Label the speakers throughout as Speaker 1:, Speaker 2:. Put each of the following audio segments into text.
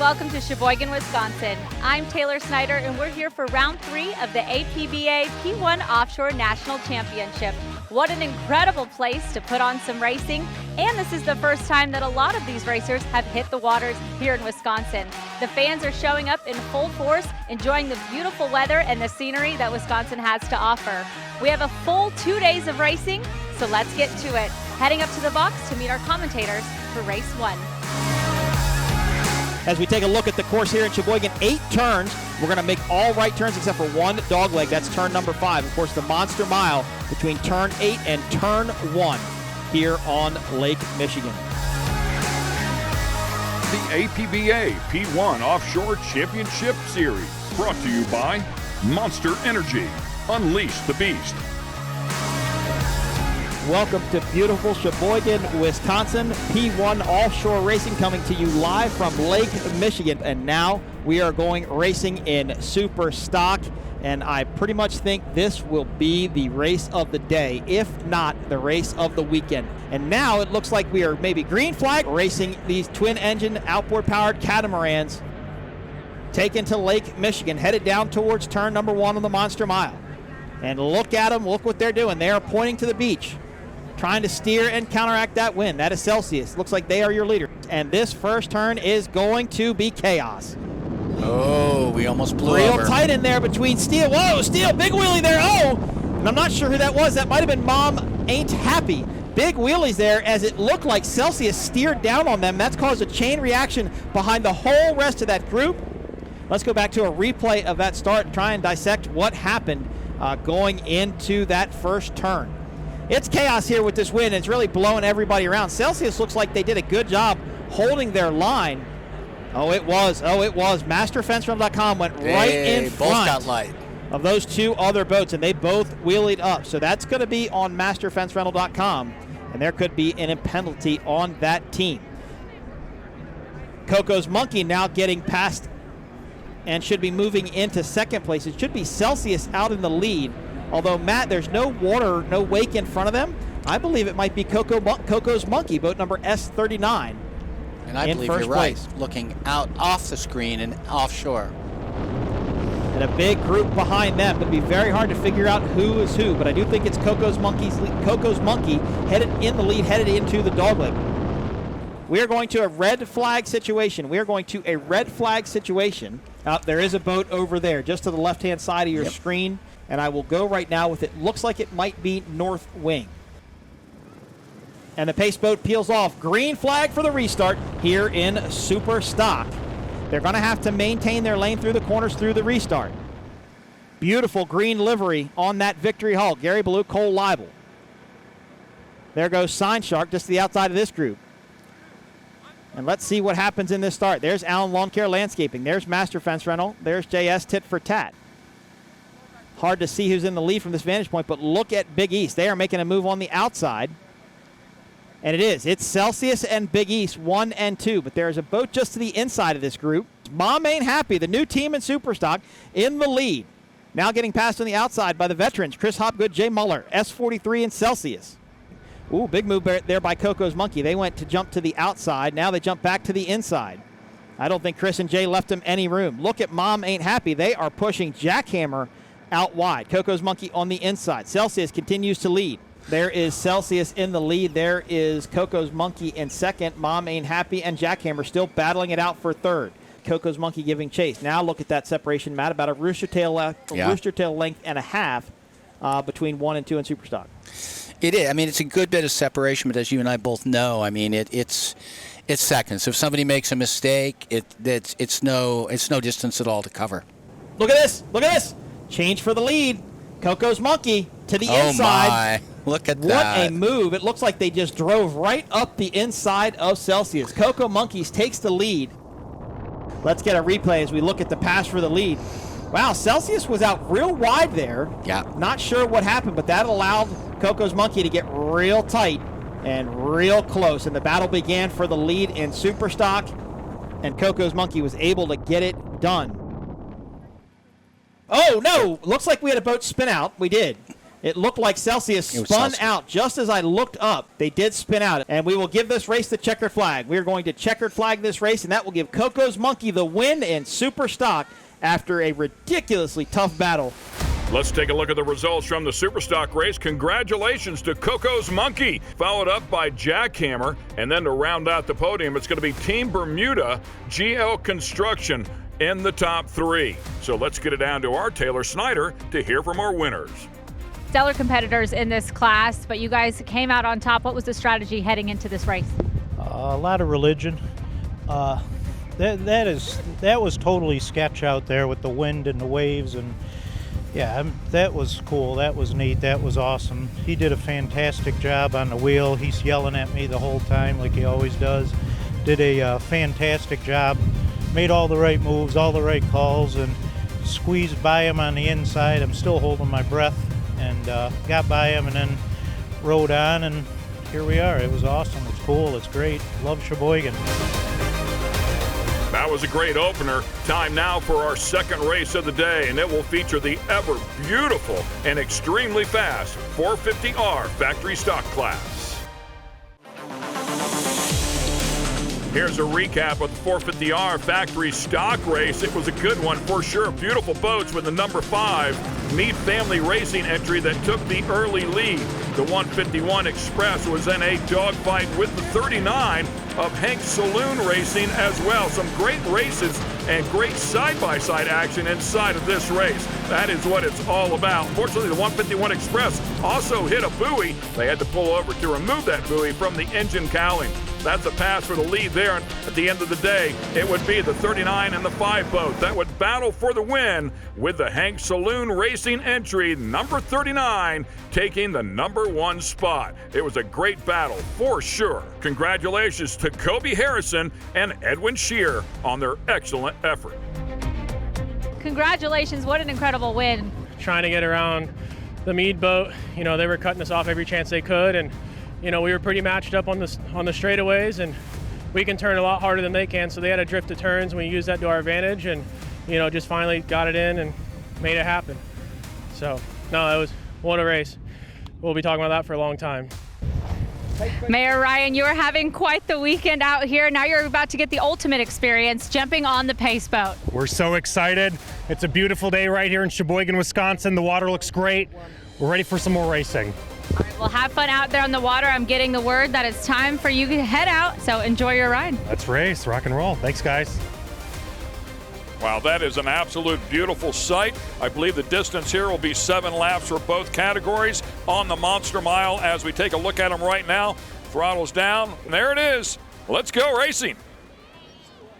Speaker 1: welcome to Sheboygan, Wisconsin. I'm Taylor Snyder, and we're here for round 3 of the APBA P1 Offshore National Championship. What an incredible place to put on some racing, and this is the first time that a lot of these racers have hit the waters here in Wisconsin. The fans are showing up in full force, enjoying the beautiful weather and the scenery that Wisconsin has to offer. We have a full 2 days of racing, so let's get to it. Heading up to the box to meet our commentators for race 1.
Speaker 2: As we take a look at the course here in Sheboygan, 8 turns. We're going to make all right turns except for one dog leg. That's turn number 5. Of course, the Monster Mile between turn 8 and turn 1 here on Lake Michigan.
Speaker 3: The APBA P1 Offshore Championship Series, brought to you by Monster Energy. Unleash the beast.
Speaker 2: Welcome to beautiful Sheboygan, Wisconsin. P1 Offshore Racing coming to you live from Lake Michigan. And now we are going racing in super stock. And I pretty much think this will be the race of the day, if not the race of the weekend. And now it looks like we are maybe green flag racing these twin-engine, outboard-powered catamarans taken to Lake Michigan, headed down towards turn number 1 on the Monster Mile. And look at them, look what they're doing. They are pointing to the beach, trying to steer and counteract that wind. That is Celsius. Looks like they are your leader. And this first turn is going to be chaos.
Speaker 4: Oh, we almost blew
Speaker 2: Real
Speaker 4: over.
Speaker 2: tight in there between Steele. Whoa, Steele, big wheelie there. Oh, and I'm not sure who that was. That might have been Mom Ain't Happy. Big wheelies there as it looked like Celsius steered down on them. That's caused a chain reaction behind the whole rest of that group. Let's go back to a replay of that start and try and dissect what happened going into that first turn. It's chaos here with this wind. It's really blowing everybody around. Celsius looks like they did a good job holding their line. Oh, it was. MasterFenceRental.com went right in
Speaker 4: both
Speaker 2: front
Speaker 4: got light
Speaker 2: of those 2 other boats, and they both wheelied up. So that's going to be on MasterFenceRental.com, and there could be an penalty on that team. Coco's Monkey now getting past and should be moving into second place. It should be Celsius out in the lead. Although, Matt, there's no water, no wake in front of them. I believe it might be Coco's Monkey, boat number S39.
Speaker 4: And I believe you're right, looking out off the screen and offshore.
Speaker 2: And a big group behind them. It'll be very hard to figure out who is who, but I do think it's Coco's Monkey headed in the lead, headed into the dogleg. We are going to a red flag situation. There is a boat over there, just to the left-hand side of your screen. And I will go right now with it. Looks like it might be North Wing. And the pace boat peels off. Green flag for the restart here in super stock. They're going to have to maintain their lane through the corners through the restart. Beautiful green livery on that Victory Hull. Gary Ballou, Cole Leibel. There goes Sign Shark just to the outside of this group. And let's see what happens in this start. There's Allen Lawn Care Landscaping. There's Master Fence Rental. There's JS Tit for Tat. Hard to see who's in the lead from this vantage point, but look at Big East. They are making a move on the outside. And it's Celsius and Big East, 1 and 2. But there's a boat just to the inside of this group. Mom Ain't Happy, the new team in Superstock, in the lead. Now getting passed on the outside by the veterans, Chris Hopgood, Jay Muller, S43 and Celsius. Ooh, big move there by Coco's Monkey. They went to jump to the outside. Now they jump back to the inside. I don't think Chris and Jay left them any room. Look at Mom Ain't Happy. They are pushing Jackhammer out wide. Coco's Monkey on the inside. Celsius continues to lead. There is Celsius in the lead. There is Coco's Monkey in second. Mom Ain't Happy and Jackhammer still battling it out for third. Coco's Monkey giving chase. Now look at that separation, Matt, about a rooster tail length and a half between 1 and 2 in Superstock.
Speaker 4: It is. I mean, it's a good bit of separation, but as you and I both know, I mean, it's seconds. So if somebody makes a mistake, it's no distance at all to cover.
Speaker 2: Look at this. Change for the lead. Coco's Monkey to the inside.
Speaker 4: Oh, my. Look at
Speaker 2: what
Speaker 4: that.
Speaker 2: What a move. It looks like they just drove right up the inside of Celsius. Coco Monkeys takes the lead. Let's get a replay as we look at the pass for the lead. Wow, Celsius was out real wide there.
Speaker 4: Yeah.
Speaker 2: Not sure what happened, but that allowed Coco's Monkey to get real tight and real close. And the battle began for the lead in Superstock, and Coco's Monkey was able to get it done. Oh, no. Looks like we had a boat spin out. We did. It looked like Celsius spun
Speaker 4: Celsius.
Speaker 2: out just as I looked up. They did spin out, and we will give this race the checkered flag. We are going to checkered flag this race, and that will give Coco's Monkey the win in super stock after a ridiculously tough battle.
Speaker 3: Let's take a look at the results from the Superstock race. Congratulations to Coco's Monkey, followed up by Jackhammer, and then to round out the podium, it's going to be Team Bermuda, GL Construction in the top 3. So let's get it down to our Taylor Snyder to hear from our winners.
Speaker 1: Stellar competitors in this class, but you guys came out on top. What was the strategy heading into this race?
Speaker 5: A lot of religion. That was totally sketch out there with the wind and the waves, and yeah, that was cool. That was neat. That was awesome. He did a fantastic job on the wheel. He's yelling at me the whole time like he always does. Did a fantastic job. Made all the right moves, all the right calls, and squeezed by him on the inside. I'm still holding my breath, and got by him and then rode on, and here we are. It was awesome. It's cool. It's great. Love Sheboygan.
Speaker 3: That was a great opener. Time now for our second race of the day, and it will feature the ever beautiful and extremely fast 450R factory stock class. Here's a recap of the 450R factory stock race. It was a good one for sure. Beautiful boats with the number 5 Mead Family Racing entry that took the early lead. The 151 Express was in a dogfight with the 39 of Hank Saloon Racing as well. Some great races and great side-by-side action inside of this race. That is what it's all about. Fortunately, the 151 Express also hit a buoy. They had to pull over to remove that buoy from the engine cowling. That's a pass for the lead there, and at the end of the day, it would be the 39 and the 5 boat that would battle for the win, with the Hank Saloon Racing entry, number 39, taking the number 1 spot. It was a great battle for sure. Congratulations to Kobe Harrison and Edwin Shear on their excellent effort.
Speaker 1: Congratulations, what an incredible win.
Speaker 6: Trying to get around the Mead boat, they were cutting us off every chance they could, and we were pretty matched up on the straightaways, and we can turn a lot harder than they can, so they had a drift of turns, and we used that to our advantage, and just finally got it in and made it happen. So no, what a race. We'll be talking about that for a long time.
Speaker 1: Mayor Ryan, you are having quite the weekend out here. Now you're about to get the ultimate experience, jumping on the pace boat.
Speaker 7: We're so excited. It's a beautiful day right here in Sheboygan, Wisconsin. The water looks great. We're ready for some more racing.
Speaker 1: All right, well, have fun out there on the water. I'm getting the word that it's time for you to head out, so enjoy your ride.
Speaker 7: Let's race, rock and roll. Thanks, guys.
Speaker 3: Wow, that is an absolute beautiful sight. I believe the distance here will be 7 laps for both categories on the Monster Mile as we take a look at them right now. Throttles down, and there it is. Let's go racing.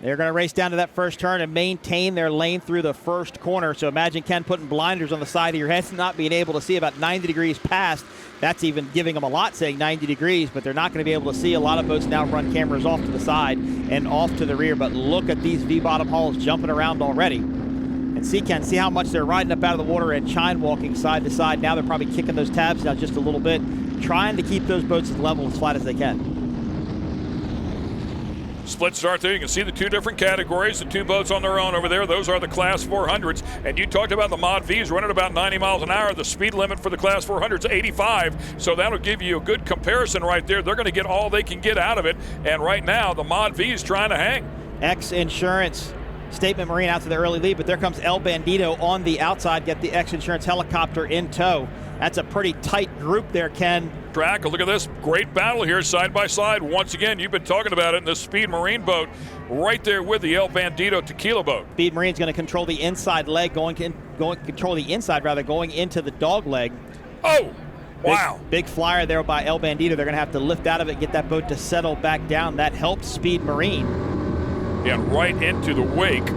Speaker 2: They're going to race down to that first turn and maintain their lane through the first corner. So imagine, Ken, putting blinders on the side of your head and not being able to see about 90 degrees past. That's even giving them a lot, saying 90 degrees, but they're not going to be able to see. A lot of boats now run cameras off to the side and off to the rear, but look at these V-bottom hulls jumping around already. And see, Ken, see how much they're riding up out of the water and chine walking side to side. Now they're probably kicking those tabs down just a little bit, trying to keep those boats as level, as flat as they can.
Speaker 3: Split start there. You can see the 2 different categories, the 2 boats on their own over there. Those are the Class 400s. And you talked about the Mod Vs running about 90 miles an hour. The speed limit for the Class 400s 85. So that'll give you a good comparison right there. They're going to get all they can get out of it. And right now, the Mod V is trying to hang.
Speaker 2: X Insurance Statement Marine out to the early lead, but there comes El Bandito on the outside. Get the X Insurance helicopter in tow. That's a pretty tight group there, Ken.
Speaker 3: Track, look at this great battle here side by side. Once again, you've been talking about it in the Speed Marine boat right there with the El Bandito Tequila boat.
Speaker 2: Speed Marine's going to control the inside leg, going into the dog leg.
Speaker 3: Oh, wow.
Speaker 2: Big flyer there by El Bandito. They're going to have to lift out of it, get that boat to settle back down. That helps Speed Marine.
Speaker 3: Yeah, right into the wake.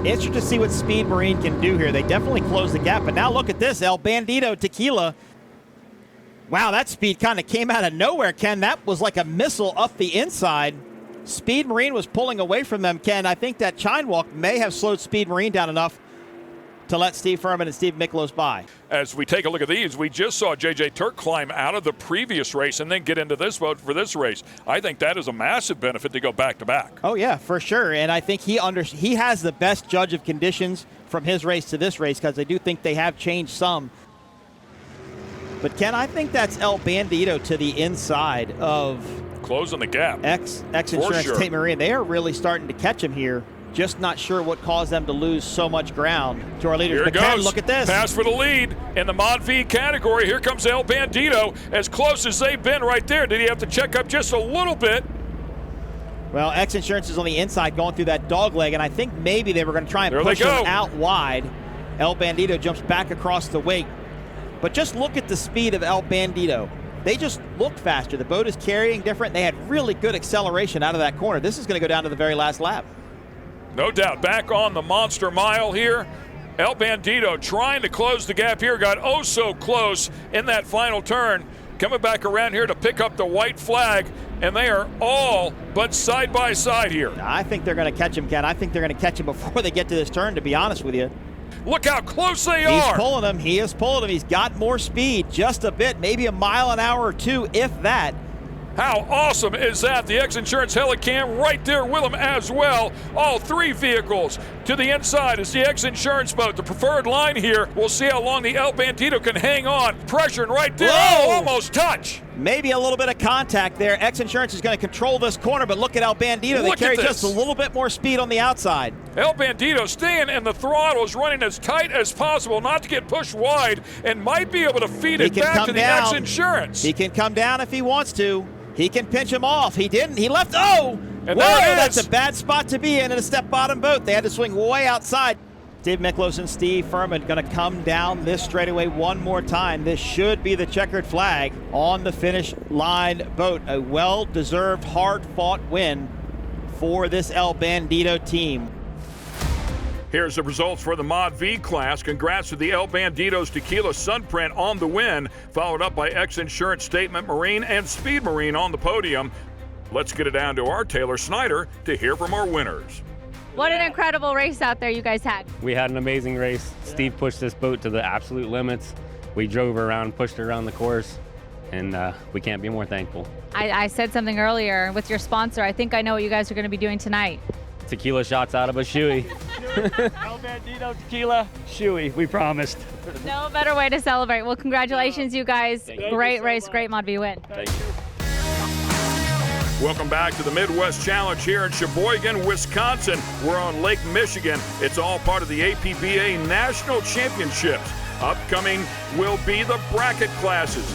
Speaker 2: Interesting to see what Speed Marine can do here. They definitely close the gap, but now look at this, El Bandito Tequila. Wow, that speed kind of came out of nowhere, Ken. That was like a missile up the inside. Speed Marine was pulling away from them, Ken. I think that chine walk may have slowed Speed Marine down enough to let Steve Furman and Steve Miklos by.
Speaker 3: As we take a look at these, we just saw J.J. Turk climb out of the previous race and then get into this boat for this race. I think that is a massive benefit to go back-to-back.
Speaker 2: Oh, yeah, for sure. And I think he has the best judge of conditions from his race to this race, because I do think they have changed some. But Ken, I think that's El Bandito to the inside of
Speaker 3: Closing the gap.
Speaker 2: X Insurance
Speaker 3: sure.
Speaker 2: Tate Marine. They are really starting to catch him here. Just not sure what caused them to lose so much ground to our leaders.
Speaker 3: Here it
Speaker 2: But Ken,
Speaker 3: goes.
Speaker 2: look at this.
Speaker 3: Pass for the lead in the Mod V category. Here comes El Bandito, as close as they've been right there. Did he have to check up just a little bit?
Speaker 2: Well, X Insurance is on the inside going through that dog leg, and I think maybe they were going to try and
Speaker 3: There they
Speaker 2: push him
Speaker 3: go.
Speaker 2: out wide. El Bandito jumps back across the wake. But just look at the speed of El Bandito. They just looked faster. The boat is carrying different. They had really good acceleration out of that corner. This is going to go down to the very last lap.
Speaker 3: No doubt. Back on the monster mile here. El Bandito trying to close the gap here. Got oh so close in that final turn. Coming back around here to pick up the white flag. And they are all but side by side here.
Speaker 2: I think they're going to catch him, Ken. I think they're going to catch him before they get to this turn, to be honest with you.
Speaker 3: Look how close they
Speaker 2: He's
Speaker 3: are.
Speaker 2: pulling him. He is pulling him. He's got more speed, just a bit, maybe a mile an hour or two, if that.
Speaker 3: How awesome is that? The X Insurance Helicam right there with them as well. All three vehicles to the inside is the X Insurance boat. The preferred line here. We'll see how long the El Bandito can hang on. Pressuring right there.
Speaker 2: Whoa!
Speaker 3: Oh, almost touch.
Speaker 2: Maybe a little bit of contact there. X Insurance is going to control this corner, but look at El Bandito. They
Speaker 3: Look at
Speaker 2: carry
Speaker 3: this.
Speaker 2: just a little bit more speed on the outside.
Speaker 3: El Bandito staying in the throttles, running as tight as possible, not to get pushed wide, and might be able to feed
Speaker 2: He
Speaker 3: it
Speaker 2: can
Speaker 3: back
Speaker 2: come
Speaker 3: to the
Speaker 2: down.
Speaker 3: X Insurance.
Speaker 2: He can come down if he wants to. He can pinch him off. He didn't. He left. Oh!
Speaker 3: And
Speaker 2: Whoa,
Speaker 3: there it
Speaker 2: that's
Speaker 3: is.
Speaker 2: a bad spot to be in a step bottom boat. They had to swing way outside. Dave Miklos and Steve Furman going to come down this straightaway one more time. This should be the checkered flag on the finish line boat. A well-deserved, hard-fought win for this El Bandito team.
Speaker 3: Here's the results for the Mod V class. Congrats to the El Bandito's Tequila Sunprint on the win, followed up by X Insurance Statement Marine and Speed Marine on the podium. Let's get it down to our Taylor Snyder to hear from our winners.
Speaker 1: What an incredible race out there you guys had.
Speaker 8: We had an amazing race. Steve pushed this boat to the absolute limits. We drove her around, pushed her around the course, and we can't be more thankful.
Speaker 1: I said something earlier with your sponsor. I think I know what you guys are going to be doing tonight.
Speaker 8: Tequila shots out of a shoey. El Bandito tequila shoey, we promised.
Speaker 1: No better way to celebrate. Well, congratulations, you guys.
Speaker 8: Thank you
Speaker 1: Great
Speaker 8: so
Speaker 1: race,
Speaker 8: much.
Speaker 1: great Mod V win.
Speaker 8: Thank you.
Speaker 3: Welcome back to the Midwest Challenge here in Sheboygan, Wisconsin. We're on Lake Michigan. It's all part of the APBA National Championships. Upcoming will be the bracket classes.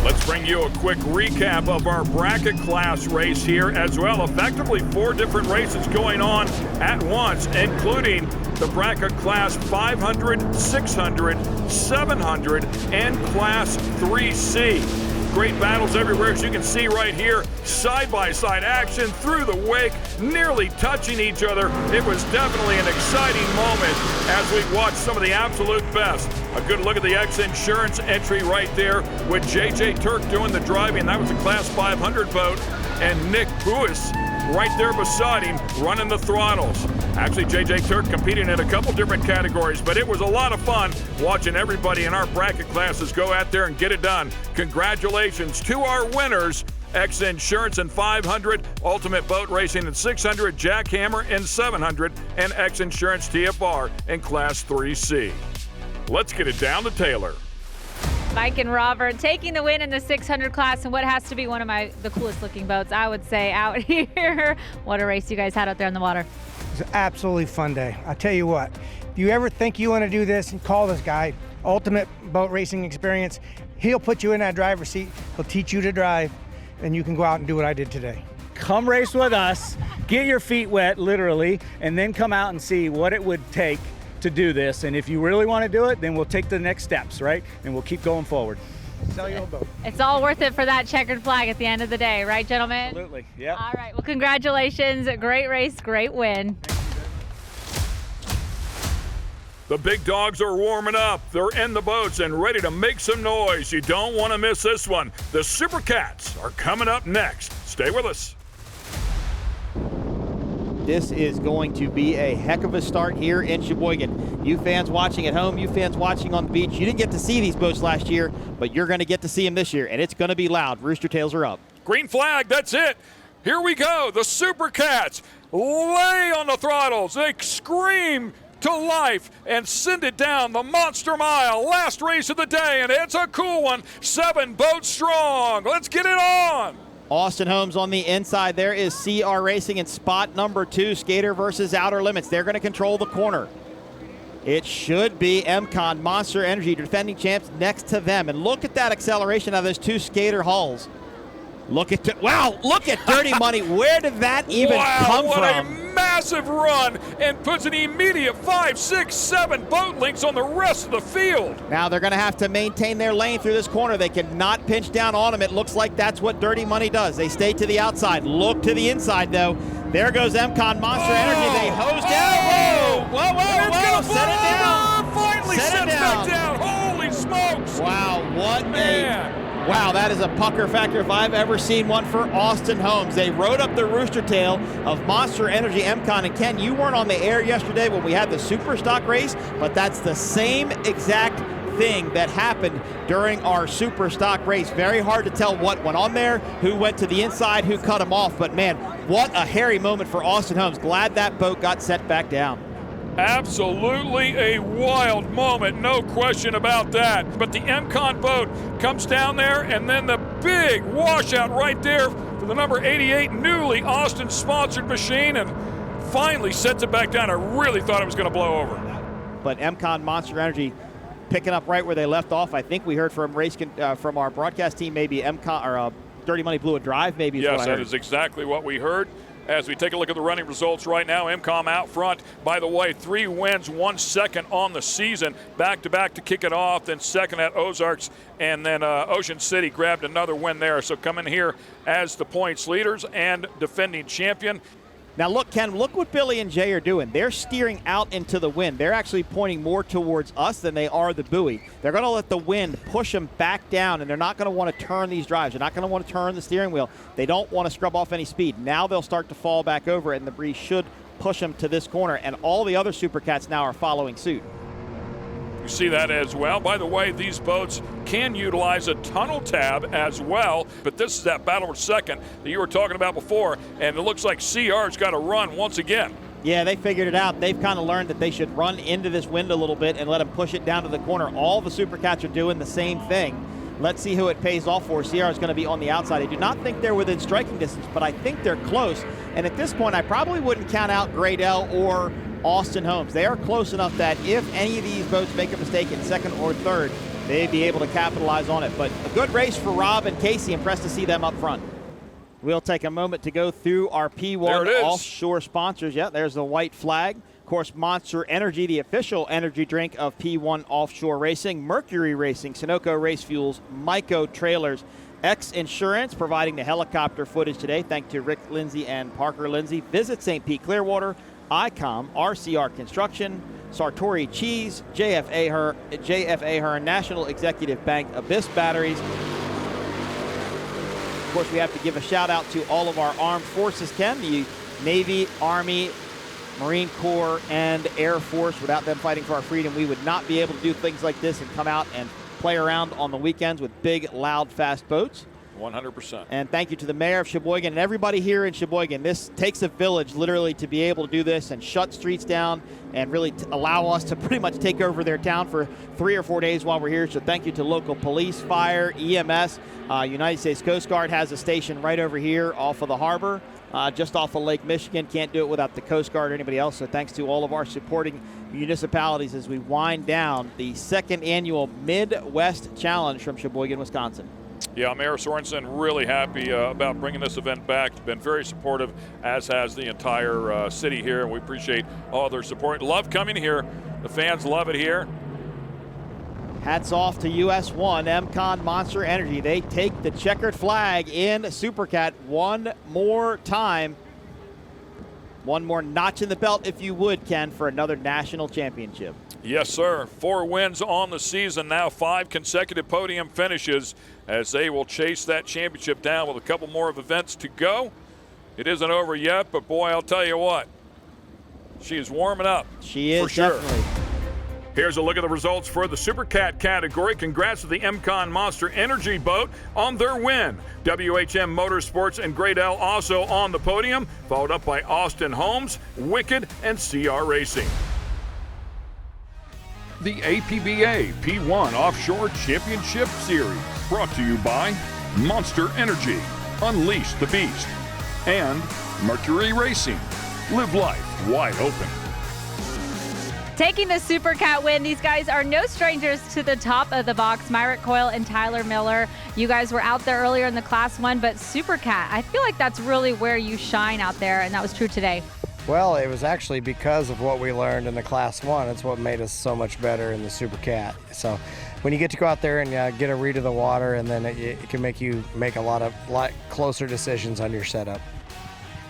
Speaker 3: Let's bring you a quick recap of our bracket class race here as well. Effectively 4 different races going on at once, including the bracket class 500, 600, 700, and class 3C. Great battles everywhere, as you can see right here. Side-by-side action through the wake, nearly touching each other. It was definitely an exciting moment as we watched some of the absolute best. A good look at the X Insurance entry right there with JJ Turk doing the driving. That was a Class 500 boat. And Nick Buis right there beside him running the throttles. Actually, JJ Turk competing in a couple different categories, but it was a lot of fun watching everybody in our bracket classes go out there and get it done. Congratulations to our winners. X Insurance in 500, Ultimate Boat Racing in 600, Jackhammer in 700, and X Insurance TFR in Class 3C. Let's get it down to Taylor.
Speaker 1: Mike and Robert taking the win in the 600 class and what has to be one of the coolest looking boats, I would say, out here. What a race you guys had out there in the water.
Speaker 9: It's an absolutely fun day. I tell you what, if you ever think you want to do this, call this guy, Ultimate Boat Racing Experience. He'll put you in that driver's seat. He'll teach you to drive, and you can go out and do what I did today.
Speaker 10: Come race with us, get your feet wet, literally, and then come out and see what it would take to do this. And if you really want to do it, then we'll take the next steps, right? And we'll keep going forward.
Speaker 9: Sell your boat.
Speaker 1: It's all worth it for that checkered flag at the end of the day, right, gentlemen?
Speaker 10: Absolutely, yeah.
Speaker 1: All right, well, congratulations. Great race, great win.
Speaker 3: The big dogs are warming up. They're in the boats and ready to make some noise. You don't want to miss this one. The Super Cats are coming up next. Stay with us.
Speaker 2: This is going to be a heck of a start here in Sheboygan. You fans watching at home, you fans watching on the beach, you didn't get to see these boats last year, but you're going to get to see them this year, and it's going to be loud. Rooster tails are up.
Speaker 3: Green flag, that's it. Here we go. The Super Cats lay on the throttles. They scream to life and send it down the Monster Mile. Last race of the day, and it's a cool one. 7 boats strong. Let's get it on.
Speaker 2: Austin Holmes on the inside. There is CR Racing in spot number 2, skater versus outer limits. They're going to control the corner. It should be MCon Monster Energy, defending champs, next to them. And look at that acceleration of those 2 skater hulls. Look at Dirty Money. Where did that even come
Speaker 3: what
Speaker 2: from?
Speaker 3: A massive run, and puts an immediate 5, 6, 7 boat links on the rest of the field.
Speaker 2: Now they're going to have to maintain their lane through this corner. They cannot pinch down on them. It looks like that's what Dirty Money does. They stay to the outside. Look to the inside, though. There goes MCon Monster Energy. They hose down. Whoa. Set it down.
Speaker 3: Finally set it back down. Holy smokes.
Speaker 2: Wow, Wow, that is a pucker factor if I've ever seen one for Austin Holmes. They rode up the rooster tail of Monster Energy MCon. And Ken, you weren't on the air yesterday when we had the Super Stock race, but that's the same exact thing that happened during our Super Stock race. Very hard to tell what went on there, who went to the inside, who cut him off. But man, what a hairy moment for Austin Holmes. Glad that boat got set back down.
Speaker 3: Absolutely a wild moment, no question about that. But the MCon boat comes down there, and then the big washout right there for the number 88 newly Austin-sponsored machine, and finally sets it back down. I really thought it was going to blow over.
Speaker 2: But MCon Monster Energy picking up right where they left off. I think we heard from from our broadcast team, maybe MCon or Dirty Money blew a drive, maybe.
Speaker 3: Yes, that is exactly what we heard. As we take a look at the running results right now, MCom out front. By the way, 3 wins, 1 second on the season, back-to-back to kick it off, then second at Ozarks, and then Ocean City grabbed another win there. So coming here as the points leaders and defending champion.
Speaker 2: Now look, Ken, look what Billy and Jay are doing. They're steering out into the wind. They're actually pointing more towards us than they are the buoy. They're going to let the wind push them back down, and they're not going to want to turn these drives. They're not going to want to turn the steering wheel. They don't want to scrub off any speed. Now they'll start to fall back over, and the breeze should push them to this corner, and all the other Supercats now are following suit.
Speaker 3: You see that as well. By the way, these boats can utilize a tunnel tab as well, but this is that battle for second that you were talking about before, and it looks like CR's got to run once again.
Speaker 2: Yeah, they figured it out. They've kind of learned that they should run into this wind a little bit and let them push it down to the corner. All the Supercats are doing the same thing. Let's see who it pays off for. CR is going to be on the outside. I do not think they're within striking distance, but I think they're close. And at this point, I probably wouldn't count out Gradell or Austin Holmes. They are close enough that if any of these boats make a mistake in second or third, they'd be able to capitalize on it. But a good race for Rob and Casey. Impressed to see them up front. We'll take a moment to go through our P1 Offshore sponsors. Yeah, there's the white flag. Of course, Monster Energy, the official energy drink of P1 Offshore Racing. Mercury Racing, Sunoco Race Fuels, Myco Trailers, X Insurance, providing the helicopter footage today. Thanks to Rick Lindsay and Parker Lindsay. Visit St. Pete Clearwater, ICOM, RCR Construction, Sartori Cheese, JFA Hearn, National Executive Bank, Abyss Batteries. Of course, we have to give a shout out to all of our armed forces, Ken, the Navy, Army, Marine Corps, and Air Force. Without them fighting for our freedom, we would not be able to do things like this and come out and play around on the weekends with big, loud, fast boats.
Speaker 3: 100%.
Speaker 2: And thank you to the mayor of Sheboygan and everybody here in Sheboygan. This takes a village literally to be able to do this and shut streets down and really allow us to pretty much take over their town for 3 or 4 days while we're here. So thank you to local police, fire, EMS. United States Coast Guard has a station right over here off of the harbor, just off of Lake Michigan. Can't do it without the Coast Guard or anybody else. So thanks to all of our supporting municipalities as we wind down the 2nd annual Midwest Challenge from Sheboygan, Wisconsin.
Speaker 3: Yeah, Mayor Sorensen really happy about bringing this event back. Been very supportive, as has the entire city here, and we appreciate all their support. Love coming here. The fans love it here.
Speaker 2: Hats off to US 1, MCon Monster Energy. They take the checkered flag in Supercat one more time. One more notch in the belt, if you would, Ken, for another national championship.
Speaker 3: Yes, sir. 4 wins on the season, now 5 consecutive podium finishes as they will chase that championship down with a couple more of events to go. It isn't over yet, but boy, I'll tell you what, she is warming up.
Speaker 2: She is,
Speaker 3: for sure.
Speaker 2: Definitely.
Speaker 3: Here's a look at the results for the Supercat category. Congrats to the MCon Monster Energy boat on their win. WHM Motorsports and Gradell also on the podium, followed up by Austin Holmes, Wicked, and CR Racing. The APBA P1 Offshore Championship Series, brought to you by Monster Energy, Unleash the Beast, and Mercury Racing. Live life wide open.
Speaker 1: Taking the Super Cat win, these guys are no strangers to the top of the box. Myrick Coyle and Tyler Miller. You guys were out there earlier in the Class 1, but Super Cat, I feel like that's really where you shine out there, and that was true today.
Speaker 11: Well, it was actually because of what we learned in the Class 1. It's what made us so much better in the Super Cat. So when you get to go out there and get a read of the water, and then it can make you make a lot closer decisions on your setup.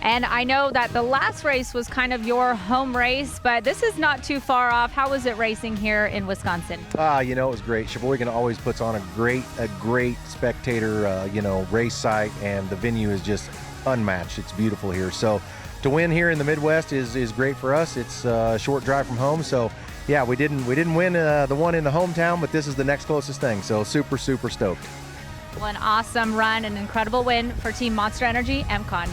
Speaker 1: And I know that the last race was kind of your home race, but this is not too far off. How was it racing here in Wisconsin?
Speaker 12: You know, it was great. Sheboygan always puts on a great spectator, race site, and the venue is just unmatched. It's beautiful here. So to win here in the Midwest is great for us. It's a short drive from home. So yeah, we didn't win the one in the hometown, but this is the next closest thing. So super stoked.
Speaker 1: Well, an awesome run, an incredible win for Team Monster Energy MCon.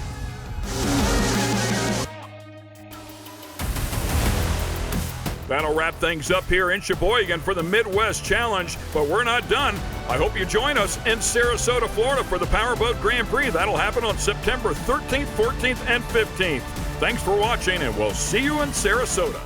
Speaker 3: That'll wrap things up here in Sheboygan for the Midwest Challenge, but we're not done. I hope you join us in Sarasota, Florida for the Powerboat Grand Prix. That'll happen on September 13th, 14th, and 15th. Thanks for watching, and we'll see you in Sarasota.